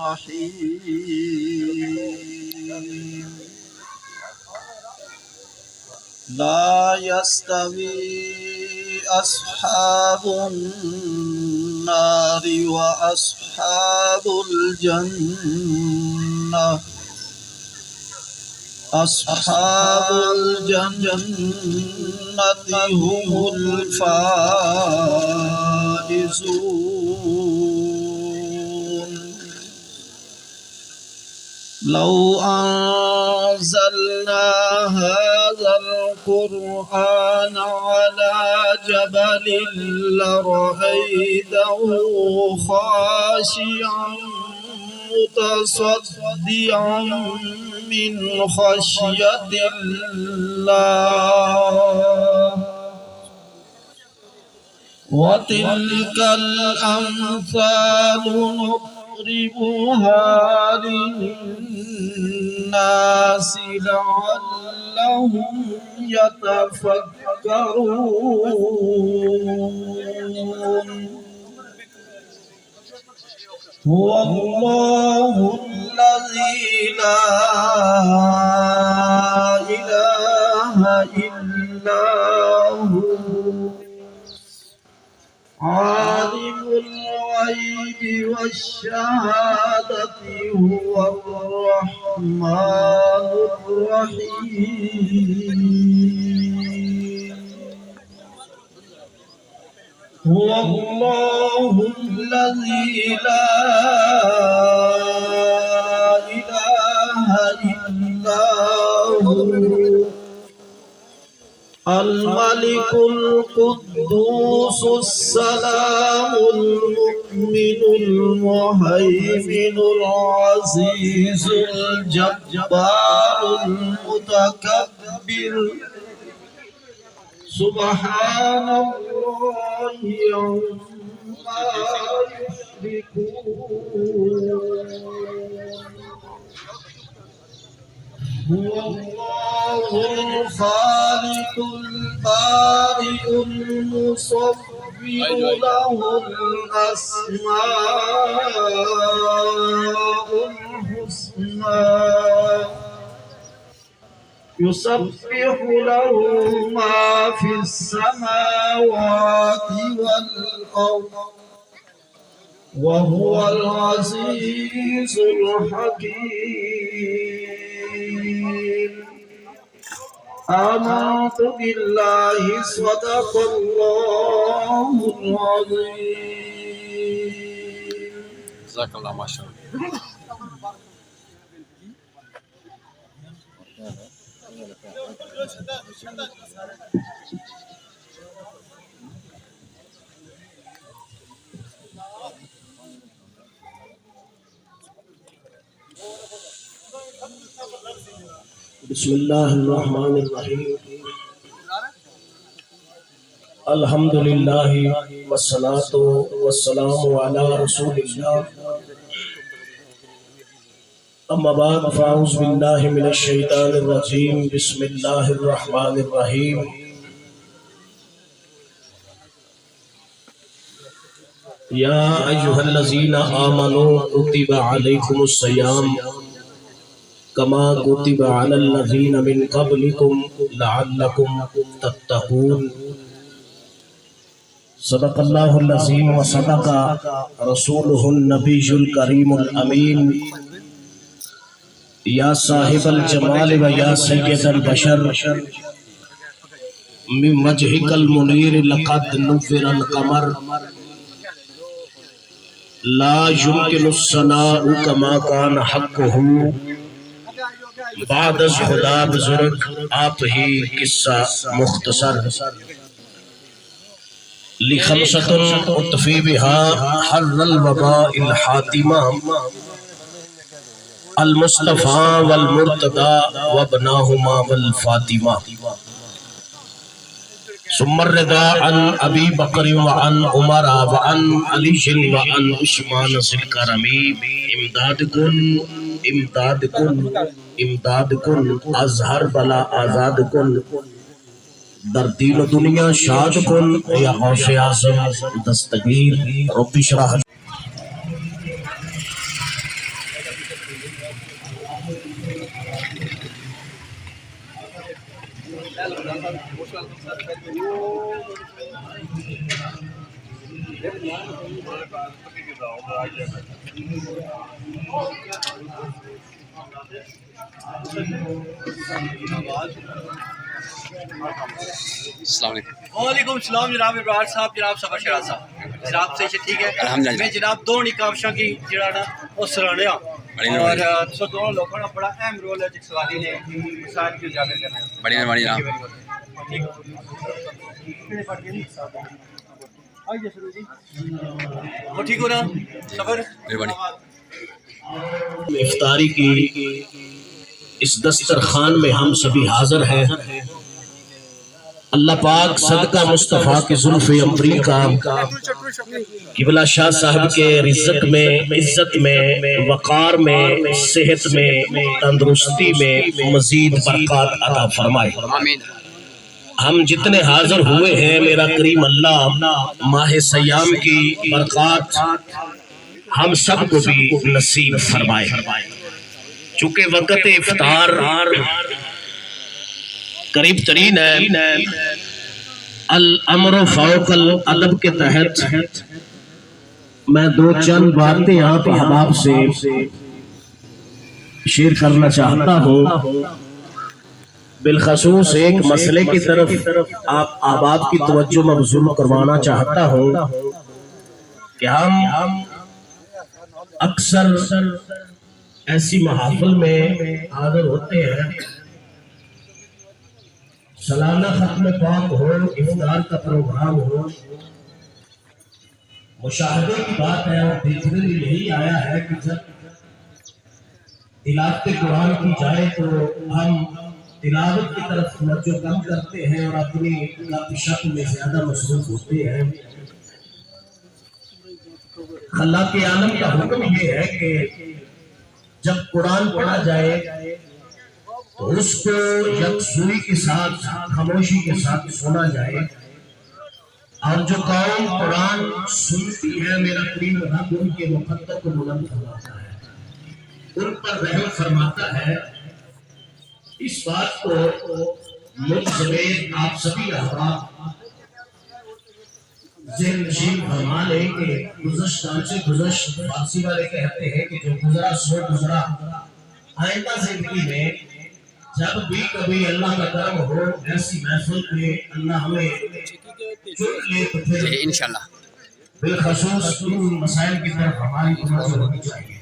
الرحيم لا يستوي أصحاب النار وأصحاب الجنة أصحاب الجنة هم الفائزون لو أنزلنا هذا القرآن على جبل لرأيته خاشعا متصدعا من خشية الله وتلك الأمثال نضربها للناس لعلهم يتفكرون هو الله الذي لا إله إلا هو عالم الغيب والشهادة هو الرحمن الرحيم هو الله الذي لا إله إلا هو الملك القدوس السلام المؤمن المهيمن العزيز الجبار المتكبر سبحان الله عما يشركون هو الله الخالق البارئ المصور له الأسماء الحسنى يسبح له ما في السماوات والأرض وهو العزيز الحكيم آمنت بالله صدق الله العظيم جزاك الله ما شاء الله. بسم اللہ الرحمن الرحیم الحمد للہ والصلاة والسلام علی رسول اللہ اما بعد فاعوذ باللہ من الشیطان الرجیم بسم اللہ الرحمن الرحیم یا ایہا الذین آمنوا کتب علیکم الصیام کما کتب علی الذین من قبلکم لعلکم تتقون صدق اللہ العظیم وصدق رسولہ النبی الکریم الامین یا صاحب الجمال و یا سید البشر من وجہک المنیر لقد نور القمر لا يمكن الثناء كما كان حقه بعد از خدا بزرگ آپ ہی قصہ مختصر لخمسۃ اطفی بها حر الوباء الحاتمہ المصطفى والمرتضى وابناهما والفاطمہ ثم الرضا عن ابی بکر وعن عمر وعن علی وعن عثمان ذی الکرم امداد کن امداد کن امداد کن اظہر بلا آزاد کن در دین و دنیا شاد کن یا غوث اعظم دستگیر رب اشرح السلام علیکم. وعلیکم السلام جناب ابراہر صاحب، جناب سفر شراز صاحب، جناب سے ٹھیک ہے. الحمدللہ. میں جناب دو نکابشاں کی جڑا نا وہ سرانے اور سو دونوں لوگوں کا بڑا اہم رول ہے جس سوالی نے مسائل کی اجاگر کرنا ہے. بڑی مہربانی جناب. وہ ٹھیک ہو نا سفر مہربانی. افطاری کی اس دسترخوان میں ہم سبھی حاضر ہیں. اللہ پاک صدقہ مصطفیٰ کے زلف امبری کا قبلہ شاہ صاحب کے رزق میں، عزت میں، وقار میں، صحت میں، تندرستی میں مزید برکات عطا فرمائے. آمین. ہم جتنے حاضر ہوئے ہیں میرا کریم اللہ ماہ سیام کی برکات ہم سب کو بھی نصیب فرمائے. چونکہ وقت افطار قریب ترین ہے، الامر فوق الادب کے تحت میں دو چند باتیں آپ احباب سے شیئر کرنا چاہتا ہوں. بالخصوص ایک مسئلے کی طرف آپ احباب کی توجہ مبذول کروانا چاہتا ہوں کہ ہم اکثر ایسی محافل میں حاضر ہوتے ہیں، سالانہ ختم پاک ہو، افطار کا پروگرام ہو، مشاہدے کی بات ہے اور دیکھنے میں یہی آیا ہے کہ جب تلاوت قرآن کی جائے تو ہم تلاوت کی طرف توجہ کم کرتے ہیں اور اپنی گپ شپ میں زیادہ مصروف ہوتے ہیں. خلاق عالم کا حکم یہ ہے کہ جب قرآن پڑھا جائے تو اس کو یکسوئی کے ساتھ، خاموشی کے ساتھ سنا جائے. اور جو قوم قرآن سنتی ہے میرا کریم رب ان کے مقدر کو بلند فرماتا ہے، ان پر رحم فرماتا ہے. اس بات کو مجھ سمیت آپ سبھی احباب ذہن نشین فرما لیں کہ گزشتہ سے گزشت فارسی والے کہتے ہیں کہ جو گزرا سو گزرا. آئندہ زندگی میں جب بھی کبھی اللہ کا کرم ہو ایسی محفل میں اللہ ہمیں چن لے تو پھر انشاءاللہ بالخصوص ان مسائل کی طرف ہماری توجہ ہونی چاہیے.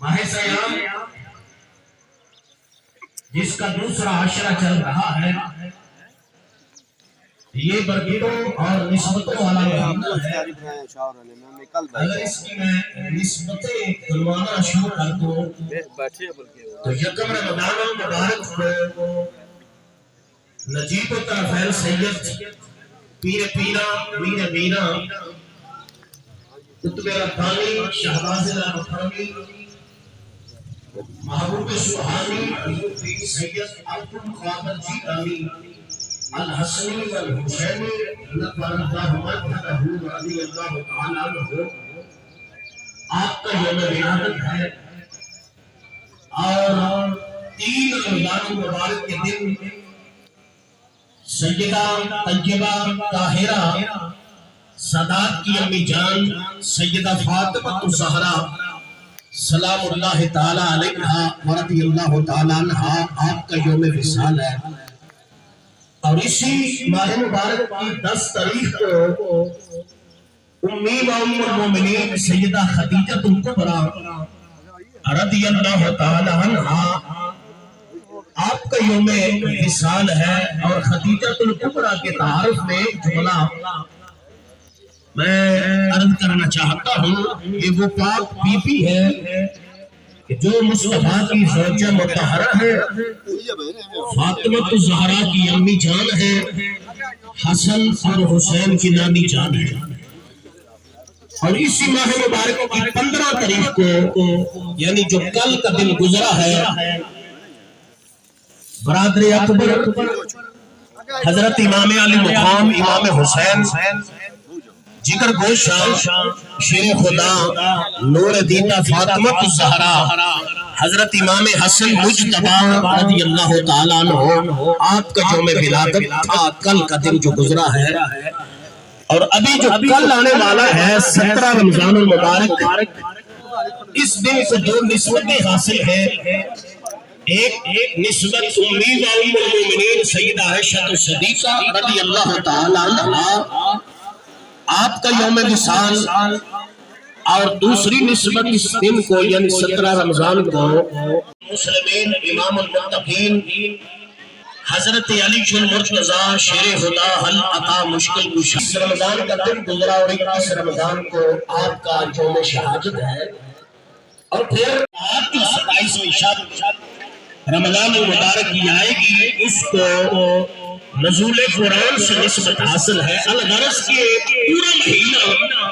ماہ سیام جس کا دوسرا عشرہ چل رہا ہے، یہ برکتوں اور نسبتوں والا مہینہ ہے. اگر اس کی میں نسبتیں گنوانا شروع کر دوں تو یکم رمضان المبارک کو نجیب الطرفین سید پیر پیرا میر میرا قطب ربانی شہباز المحرمی محبوب سبحانی حضور پیر سید عبد القادر جیلانی الحسنی والحسینی نقبل اللہ مدحہ رضی اللہ تعالیٰ عنہ آپ کا یوم ولادت ہے. اور 3 رمضان المبارک کے دن سیدہ طیبہ طاہرہ سادات کی امی جان سیدہ فاطمہ الزہرا سلام اللہ تعالیٰ علیہا ورضی اللہ تعالیٰ عنہا آپ کا یوم وصال ہے. اور اسی ماہ مبارک کی 10 تاریخ کو امی و ام المومنین سیدہ خدیجہ الکبریٰ رضی اللہ تعالیٰ عنہا آپ کا یوم وصال ہے. اور خدیجہ الکبریٰ کے تعارف میں جملہ میں عرض کرنا چاہتا ہوں کہ وہ پاک بی بی ہے کہ جو مصطفیٰ کی زوجہ مطہرہ ہے، فاطمہ الزہرا کی امی جان ہے، حسن اور حسین کی نانی جان ہے. اور اسی ماہ مبارک کی 15 تاریخ کو یعنی جو کل کا دن گزرا ہے، برادر اکبر حضرت امام علی مقام امام حسین جگر گوشہ شیر خدا نور دیدہ فاطمہ الزہرا حضرت امام حسن مجتبی رضی اللہ تعالیٰ عنہ، آپ کا یوم ولادت تھا کل کا دن جو گزرا ہے، اور ابھی جو کل آنے والا ہے 17 رمضان المبارک، اس دن کو دو نسبتیں حاصل ہیں۔ ایک نسبت امی و ام المومنین سیدہ عائشہ صدیقہ رضی اللہ تعالیٰ عنہ، آپ کا یوم وصال، اور دوسری نسبت اس دن کو یعنی 17 رمضان کو مسلمین امام المتقین حضرت علی المرتضیٰ شیر خدا حل عطا مشکل کشا، اس رمضان کا دن گزرا اور 21 رمضان کو آپ کا یوم شہادت ہے، اور پھر آپ کی 27ویں شب رمضان المبارک کی آئے گی، اس کو نزول قرآن سے نسبت حاصل ہے۔ الغرض کے پورا مہینہ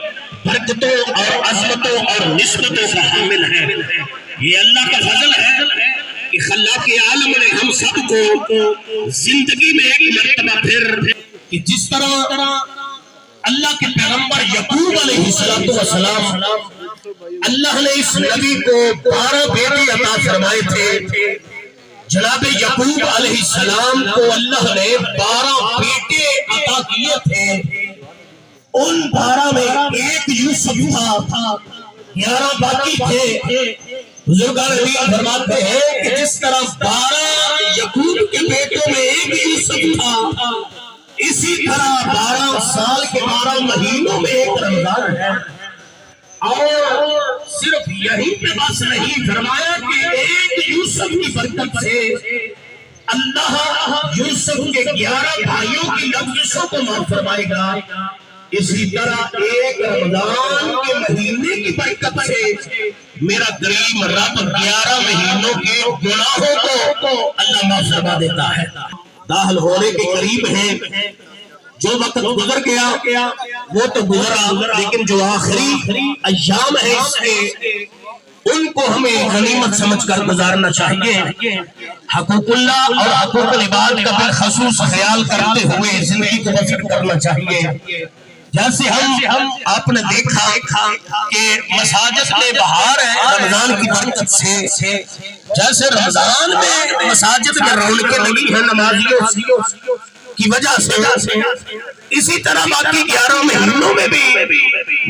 برکتوں اور عظمتوں اور نسبتوں کا حامل ہے۔ یہ اللہ کا فضل ہے کہ خلاق عالم نے ہم سب کو زندگی میں ایک مرتبہ پھر کہ جس طرح اللہ کے پیغمبر یعقوب علیہ السلام، اللہ نے اس نبی کو 12 بیٹے عطا فرمائے تھے، جناب یعقوب علیہ السلام کو اللہ نے 12 بیٹے عطا کیے تھے، ان 12 میں ایک یوسف تھا، 11 باقی تھے۔ بزرگان دین فرماتے ہیں کہ جس طرح 12 یعقوب کے بیٹوں میں ایک یوسف تھا، اسی طرح 12 سال کے 12 مہینوں میں ایک رمضان ہے، اور صرف یہی پہ بس نہیں، فرمایا کہ ایک یوسف کی برکت سے اللہ یوسف کے 11 بھائیوں کی لفظوں کو معاف فرمائے گا، اسی طرح ایک رمضان کے مہینے کی برکت سے میرا کریم رب 11 مہینوں کے گناہوں کو اللہ معاف فرما دیتا ہے۔ داخل ہونے کے قریب ہیں، جو وقت گزر گیا وہ تو گزرا، لیکن جو آخری ایام ہے اس کے، ان کو ہمیں غنیمت سمجھ کر گزارنا چاہیے۔ حقوق اللہ اور حقوق العباد کا بالخصوص خیال کرتے ہوئے زندگی کو بسر کرنا چاہیے۔ جیسے ہم آپ نے دیکھا کہ مساجد میں بہار ہے رمضان کی برکت سے، جیسے رمضان میں مساجد میں رونقیں لگی ہیں نمازیوں کی وجہ سے، اسی طرح باقی 11 مہینوں میں بھی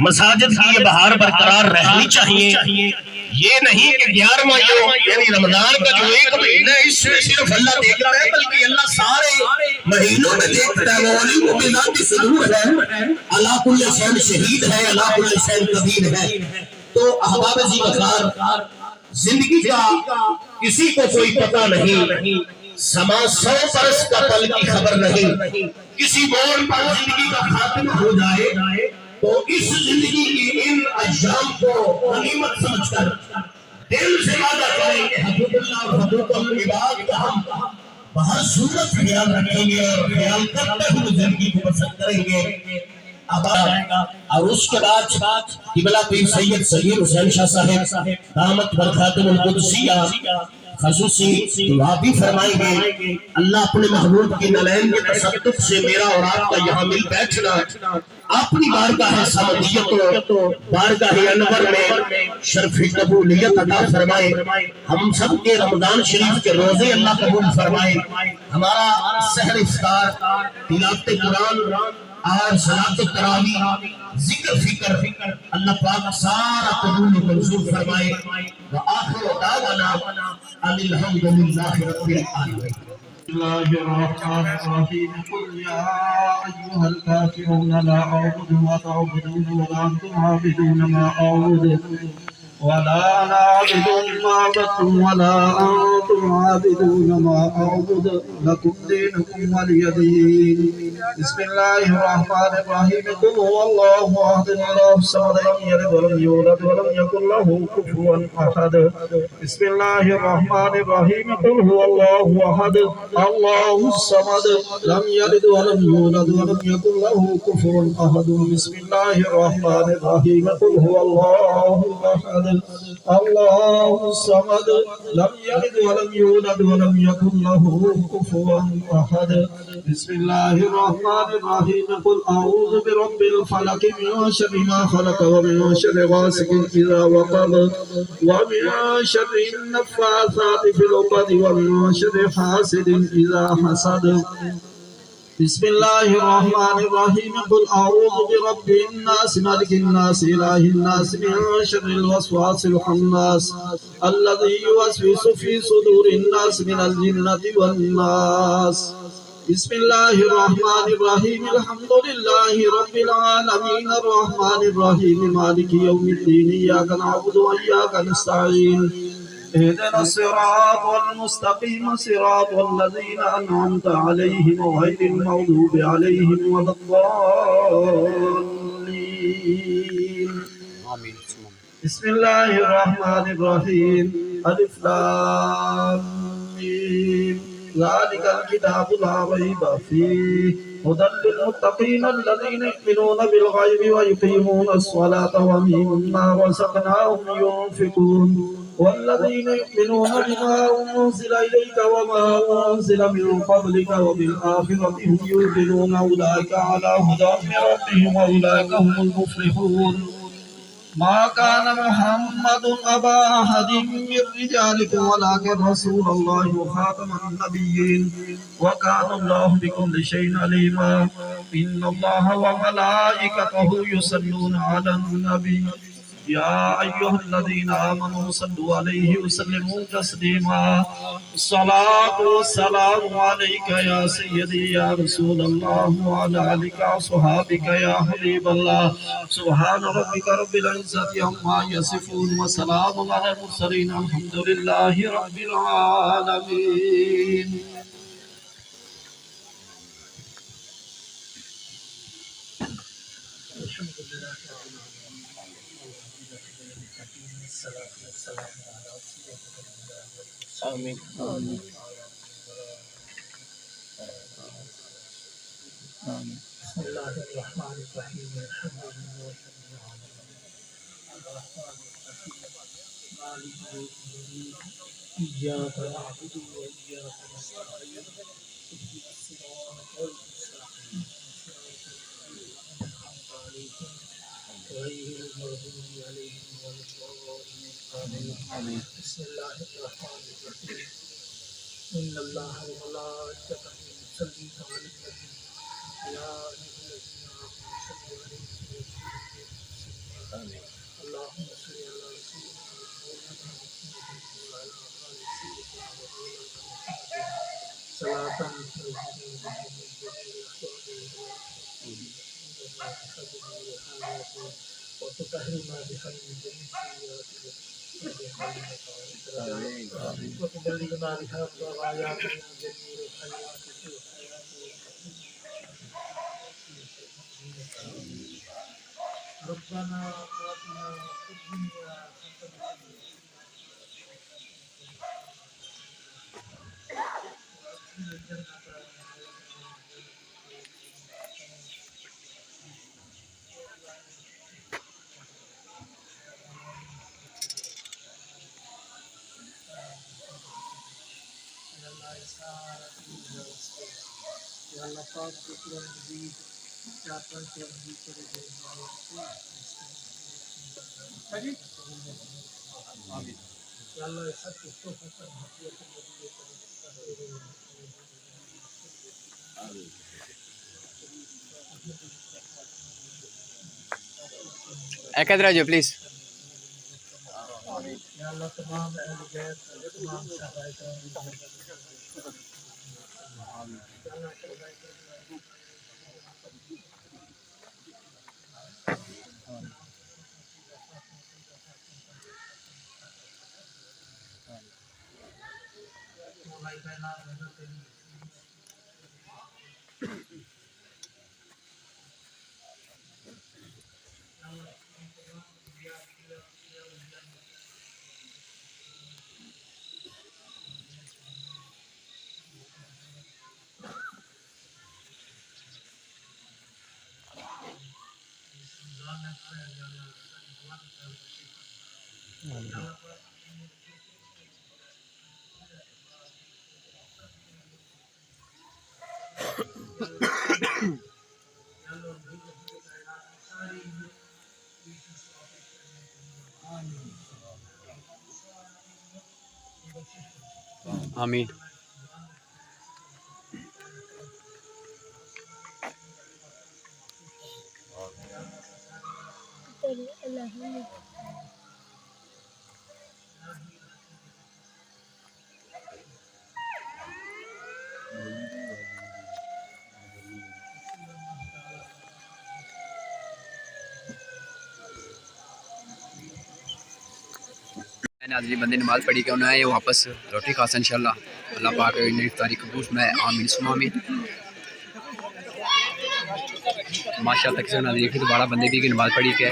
مساجد کی یہ بہار برقرار رہنی چاہیے۔ یہ نہیں کہ 11واں یعنی رمضان کا جو ایک مہینہ ہے اس میں صرف اللہ دیکھ رہا ہے، بلکہ اللہ سارے مہینوں میں دیکھتا ہے۔ وہ علیم و بذات صدور ہے، اللہ کل شیء شہید ہے، اللہ کل شیء قدیر ہے۔ تو احباب ذی وقار، زندگی کا کسی کو کوئی پتہ نہیں، سما 100 برس کا پل کی خبر نہیں، کسی موڑ پر زندگی کا خاتمہ ہو جائے تو اس زندگی کی ان ایام کو غنیمت سمجھ کر دل سے وعدہ کریں کہ حقوق اللہ اور حقوق العباد کا ہم بہر صورت خیال رکھیں گے اور خیال کرتے ہوئے زندگی کو بسر کریں گے۔ اب اور اس کے بعد قبلہ پیر سید سلیم حسین شاہ صاحب دامت برکاتہ القدسیہ خصوصی دعا بھی فرمائیں گے۔ اللہ اپنے محبوب کی نلین کے تصدق سے میرا اور آپ کا یہاں مل بیٹھنا اپنی بارگاہ سمدیت و بارگاہ انور میں شرف قبولیت عطا فرمائے۔ ہم سب کے رمضان شریف کے روزے اللہ قبول فرمائے۔ ہمارا سحر افطار، تلاوت قرآن اور صلاۃ التراویح، ذکر فکر اللہ پاک سارا قبول و منظور فرمائے۔ وآخر دعوانا ان الحمد للہ رب العالمین۔ الله الرحمن الرحيم قل يا أيها الكافرون لا أعبد ما تعبدون ولا أنتم عابدون ما أعبد ولا أنا عابد ما عبدتم ولا أنتم عابدون ما أعبد لكم دينكم ولي دين بسم الله الرحمن الرحيم قل هو الله أحد الله الصمد لم يلد ولم يولد ولم يكن له كفوا أحد بسم الله الرحمن الرحيم قل هو الله أحد الله الصمد لم يلد ولم يولد ولم يكن له كفوا أحد بسم الله الرحمن الرحيم قل هو الله أحد الله الصمد لم يلد ولم يولد ولم يكن له كفوا أحد بسم الله الرحمن الرحيم قل أعوذ برب الفلق من شر ما خلق ومن شر غاسق إذا وقب ومن شر النفاثات في العقد ومن شر حاسد إذا حسد بسم الله الرحمن الرحيم قل أعوذ برب الناس ملك الناس إله الناس من شر الوسواس الخناس الذي يوسوس في صدور الناس من الجنة والناس بسم الله الرحمن الرحيم الحمد لله رب العالمين الرحمن الرحيم مالك يوم الدين إياك نعبد وإياك نستعين اهدنا الصراط المستقيم صراط الذين أنعمت عليهم غير المغضوب عليهم ولا الضالين آمين. بسم الله الرحمن الرحيم ألف لام ميم ذلك الكتاب لا ريب فيه هدى للمتقين الذين يؤمنون بالغيب ويقيمون الصلاة ومما رزقناهم ينفقون والذين يؤمنون بما أنزل إليك وما أنزل من قبلك وبالآخرة هم يوقنون أولئك على هدى من ربهم وأولئك هم المفلحون ما كان محمد أبا أحد من رجالكم ولكن رسول الله وخاتم النبيين وكان الله بكل شيء عليما إن الله وملائكته يصلون على النبي يا أيها الذين آمنوا صلوا عليه وسلموا تسليما الصلاة والسلام عليك يا سيدي يا رسول الله وعلى آلك وصحابك يا حبيب الله سبحان ربك رب العزة عما يصفون وسلام على المرسلين الحمد لله رب العالمين آمين. بسم الله الرحمن الرحيم الحمد لله رب العالمين الرحمن الرحيم مالك يوم الدين إياك نعبد وإياك نستعين اهدنا الصراط المستقيم صراط الذين أنعمت عليهم غير المغضوب عليهم ولا الضالين آمين بسم الله الرحمن الرحيم إن الله وملائكته يصلون على النبي يا أيها الذين آمنوا صلوا عليه وسلموا تسليما اللهم صل على سيدنا مولانا محمد وعلى آل سيدنا مولانا محمد صلاة تنجينا بها من جميع الأحوال والآفات وتطهرنا بها من جميع السيئات وتبلغنا بها الغايات من جميع الخيرات في الحياة ربنا آتنا في الدنيا حسنة وفي الجنة یا اللہ پاک کو قرآن مجید چار پانچ قرآن مجید پڑھے گئے یا اللہ اس حد کو توفہ کر حقیقت نبی ادھر آ جاؤ پلیز. یا اللہ تمام اہل بیت تمام صحابہ کرام کی آمین. ناظرین بندے نماز پڑھی کے انہوں نے واپس روٹی کھا سا انشاءاللہ. اللہ پاک انہیں افطاری قبول میں آمین ثم آمین. ماشاءاللہ کسی ناظرین پھر دوبارہ بندے بھی کی نماز پڑھی کے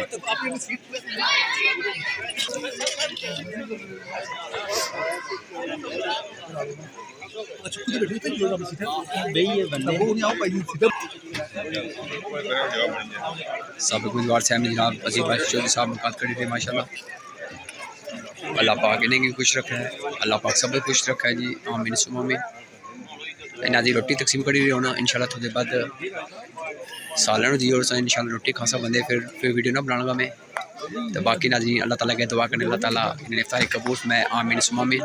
سابق امیدوار صاحب نے جناب عزیز بھائی چودھری صاحب ملاقات کری تھی ماشاءاللہ. اللہ پاک انہیں بھی خوش رکھا ہے, اللہ پاک سب کو خوش رکھا ہے جی آمین ثم آمین. ناظرین روٹی تقسیم کری رہی ہونا انشاءاللہ تھوڑے بعد سالن جی اور انشاءاللہ روٹی کھا سا بندے پھر ویڈیو نہ بنانا گا میں. تو باقی ناظرین اللہ تعالیٰ کے دعا کرنے اللہ تعالیٰ انہیں افطاری قبول میں آمین ثم آمین.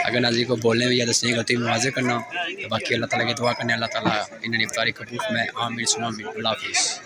اگر ناظرین کو بولنے میں یا دسنے غلطی میں واضح کرنا تو باقی اللہ تعالیٰ کی دعا کرنے اللہ تعالیٰ انہیں افطاری قبول میں آمین ثم آمین. اللہ حافظ.